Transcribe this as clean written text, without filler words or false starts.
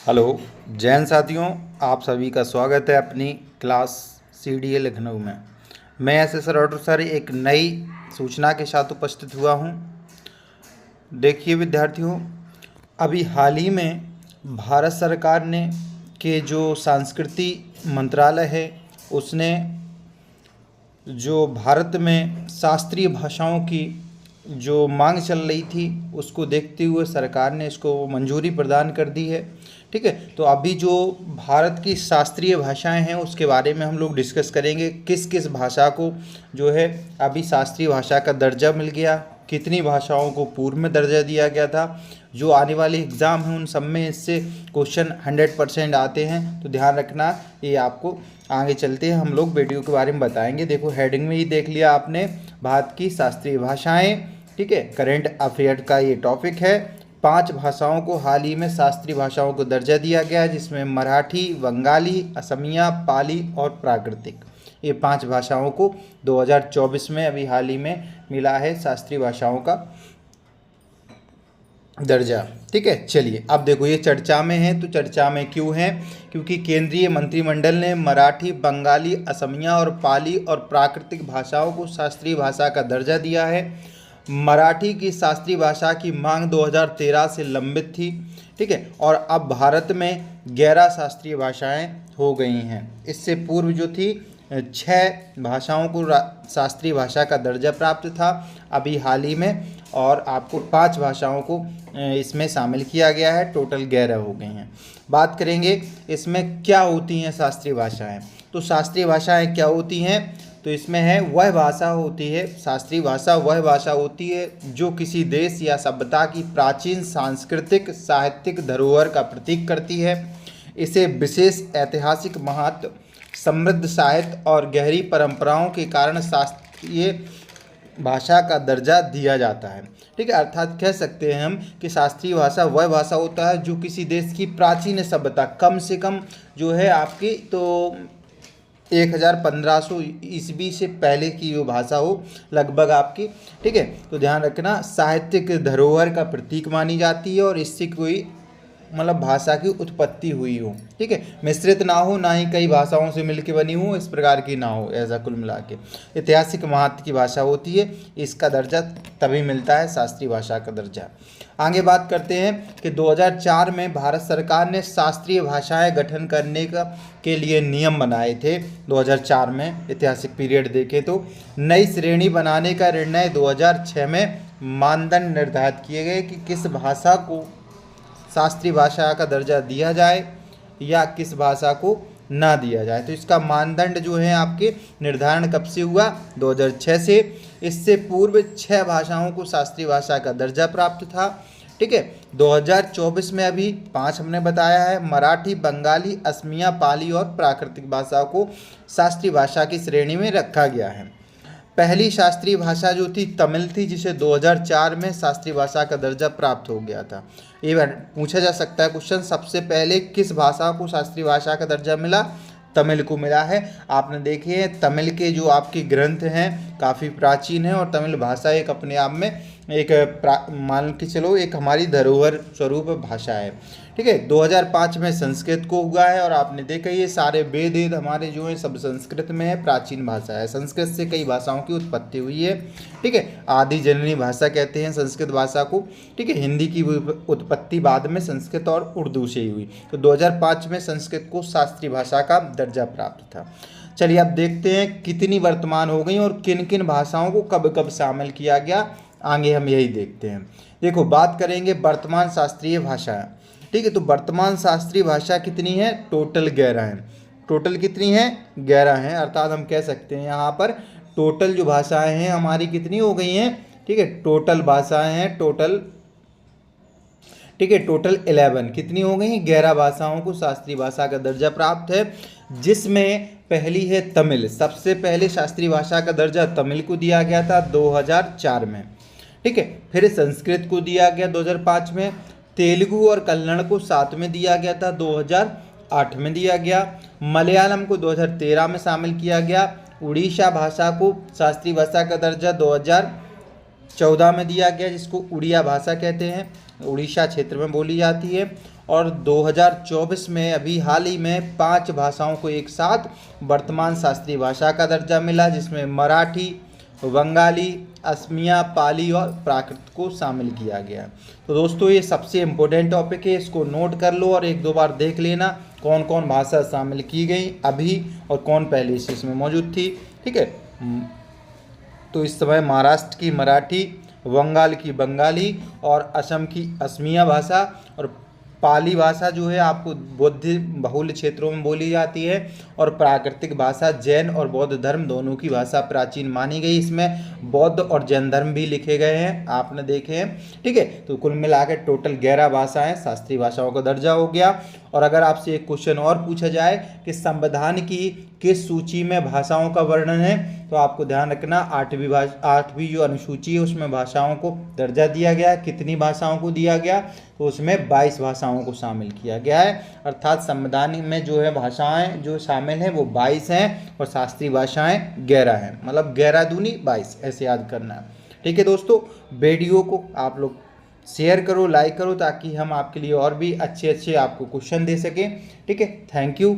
Hello Jain साथियों, आप सभी का स्वागत है अपनी क्लास CDA लखनऊ में। मैं एसएस राठौर सर एक नई सूचना के साथ उपस्थित हुआ हूं। देखिए विद्यार्थियों, अभी हाल ही में भारत सरकार ने के जो संस्कृति मंत्रालय है उसने जो भारत में शास्त्रीय भाषाओं की जो मांग चल रही थी उसको देखते हुए सरकार ने इसको मंजूरी प्रदान कर दी है। ठीक है, तो अभी जो भारत की शास्त्रीय भाषाएं हैं उसके बारे में हम लोग डिस्कस करेंगे। किस किस भाषा को जो है अभी शास्त्रीय भाषा का दर्जा मिल गया, कितनी भाषाओं को पूर्व में दर्जा दिया गया था। जो आने वाले एग्ज़ाम हैं उन सब में इससे क्वेश्चन 100% आते हैं, तो ध्यान रखना। ये आपको आगे चलते हैं हम लोग वीडियो के बारे में बताएंगे। देखो हेडिंग में ही देख लिया आपने, भारत की शास्त्रीय भाषाएं। ठीक है, करंट अफेयर का ये टॉपिक है। 5 भाषाओं को हाल ही में शास्त्रीय भाषाओं को दर्जा दिया गया है, जिसमें मराठी, बंगाली, असमिया, पाली और प्राकृतिक, ये 5 भाषाओं को 2024 में अभी हाल ही में मिला है शास्त्रीय भाषाओं का दर्जा। ठीक है, चलिए अब देखो ये चर्चा में है। तो चर्चा में क्यों है? क्योंकि केंद्रीय मंत्रिमंडल ने मराठी, बंगाली, असमिया और पाली और प्राकृतिक भाषाओं को शास्त्रीय भाषा का दर्जा दिया है। मराठी की शास्त्रीय भाषा की मांग 2013 से लंबित थी। ठीक है, और अब भारत में 11 शास्त्रीय भाषाएं हो गई हैं। इससे पूर्व जो थी 6 भाषाओं को शास्त्रीय भाषा का दर्जा प्राप्त था अभी हाल ही में, और आपको 5 भाषाओं को इसमें शामिल किया गया है। टोटल 11 हो गई हैं। बात करेंगे इसमें क्या होती हैं शास्त्रीय भाषाएं। तो शास्त्रीय भाषाएं क्या होती हैं? तो इसमें है वह भाषा होती है, शास्त्रीय भाषा वह भाषा होती है जो किसी देश या सभ्यता की प्राचीन सांस्कृतिक साहित्यिक धरोहर का प्रतीक करती है। इसे विशेष ऐतिहासिक महत्व, समृद्ध साहित्य और गहरी परंपराओं के कारण शास्त्रीय भाषा का दर्जा दिया जाता है। ठीक है, अर्थात कह सकते हैं हम कि शास्त्रीय भाषा वह भाषा होता है जो किसी देश की प्राचीन सभ्यता, कम से कम जो है आपकी तो 1500 ईस्वी से पहले की जो भाषा हो लगभग आपकी। ठीक है, तो ध्यान रखना, साहित्यिक धरोहर का प्रतीक मानी जाती है और इससे कोई मतलब भाषा की उत्पत्ति हुई हो। ठीक है, मिश्रित ना हो, ना ही कई भाषाओं से मिलकर बनी हो, इस प्रकार की ना हो, ऐसा कुल मिला के ऐतिहासिक महत्व की भाषा होती है। इसका दर्जा तभी मिलता है, शास्त्रीय भाषा का दर्जा। आगे बात करते हैं कि 2004 में भारत सरकार ने शास्त्रीय भाषाएं गठन करने के लिए नियम बनाए थे। 2004 में ऐतिहासिक पीरियड देखें तो नई श्रेणी बनाने का निर्णय 2006 में मानदंड निर्धारित किए गए कि किस भाषा को शास्त्रीय भाषा का दर्जा दिया जाए या किस भाषा को ना दिया जाए। तो इसका मानदंड जो है आपके निर्धारण कब से हुआ? 2006 से। इससे पूर्व 6 भाषाओं को शास्त्रीय भाषा का दर्जा प्राप्त था। ठीक है, 2024 में अभी 5 हमने बताया है, मराठी, बंगाली, असमिया, पाली और प्राकृतिक भाषाओं को शास्त्रीय भाषा की श्रेणी में रखा गया है। पहली शास्त्रीय भाषा जो थी तमिल थी, जिसे 2004 में शास्त्रीय भाषा का दर्जा प्राप्त हो गया था। ये पूछा जा सकता है क्वेश्चन, सबसे पहले किस भाषा को शास्त्रीय भाषा का दर्जा मिला? तमिल को मिला है। आपने देखे हैं तमिल के जो आपके ग्रंथ हैं काफ़ी प्राचीन हैं, और तमिल भाषा एक अपने आप में एक मान के चलो एक हमारी धरोहर स्वरूप भाषा है। ठीक है, 2005 में संस्कृत को हुआ है, और आपने देखा ये सारे वेद हमारे जो है सब संस्कृत में है, प्राचीन भाषा है। संस्कृत से कई भाषाओं की उत्पत्ति हुई है। ठीक है, आदि जननी भाषा कहते हैं संस्कृत भाषा को। ठीक है, हिंदी की उत्पत्ति बाद में संस्कृत और उर्दू से ही हुई। तो 2005 में संस्कृत को शास्त्रीय भाषा का दर्जा प्राप्त था। चलिए अब देखते हैं कितनी वर्तमान हो गई और किन किन भाषाओं को कब कब शामिल किया गया, आगे हम यही देखते हैं। देखो बात करेंगे वर्तमान शास्त्रीय भाषा। ठीक है, तो वर्तमान शास्त्रीय भाषा कितनी है? टोटल 11 हैं। टोटल कितनी है? 11 हैं, अर्थात हम कह सकते हैं यहाँ पर टोटल जो भाषाएं हैं हमारी कितनी हो गई हैं? ठीक है, टोटल भाषाएं हैं टोटल। ठीक है, टोटल 11 कितनी हो गई? 11 भाषाओं को शास्त्रीय भाषा का दर्जा प्राप्त है, जिसमें पहली है तमिल। सबसे पहले शास्त्रीय भाषा का दर्जा तमिल को दिया गया था 2004 में। ठीक है, फिर संस्कृत को दिया गया 2005 में, तेलुगु और कन्नड़ को साथ में दिया गया था 2008 में दिया गया, मलयालम को 2013 में शामिल किया गया, उड़ीसा भाषा को शास्त्रीय भाषा का दर्जा 2014 में दिया गया, जिसको उड़िया भाषा कहते हैं, उड़ीसा क्षेत्र में बोली जाती है, और 2024 में अभी हाल ही में 5 भाषाओं को एक साथ वर्तमान शास्त्रीय भाषा का दर्जा मिला, जिसमें मराठी, बंगाली, असमिया, पाली और प्राकृत को शामिल किया गया। तो दोस्तों ये सबसे इम्पोर्टेंट टॉपिक है, इसको नोट कर लो और एक दो बार देख लेना कौन कौन भाषा शामिल की गई अभी और कौन पहले से इसमें मौजूद थी। ठीक है, तो इस समय महाराष्ट्र की मराठी, बंगाल की बंगाली और असम की असमिया भाषा और पाली भाषा जो है आपको बौद्ध बहुल क्षेत्रों में बोली जाती है, और प्राकृतिक भाषा जैन और बौद्ध धर्म दोनों की भाषा प्राचीन मानी गई। इसमें बौद्ध और जैन धर्म भी लिखे गए हैं, आपने देखे हैं। ठीक है, तो कुल मिलाकर टोटल 11 भाषाएं शास्त्रीय भाषाओं का दर्जा हो गया। और अगर आपसे एक क्वेश्चन और पूछा जाए कि संविधान की किस सूची में भाषाओं का वर्णन है, तो आपको ध्यान रखना 8वीं जो अनुसूची है उसमें भाषाओं को दर्जा दिया गया। कितनी भाषाओं को दिया गया, तो उसमें 22 भाषाओं को शामिल किया गया है। अर्थात संविधान में जो है भाषाएं जो शामिल हैं वो 22 हैं और शास्त्रीय भाषाएं 11 हैं, मतलब 11 दूनी 22, ऐसे याद करना है। ठीक है दोस्तों, वीडियो को आप लोग शेयर करो, लाइक करो, ताकि हम आपके लिए और भी अच्छे अच्छे आपको क्वेश्चन दे सकें। ठीक है, थैंक यू।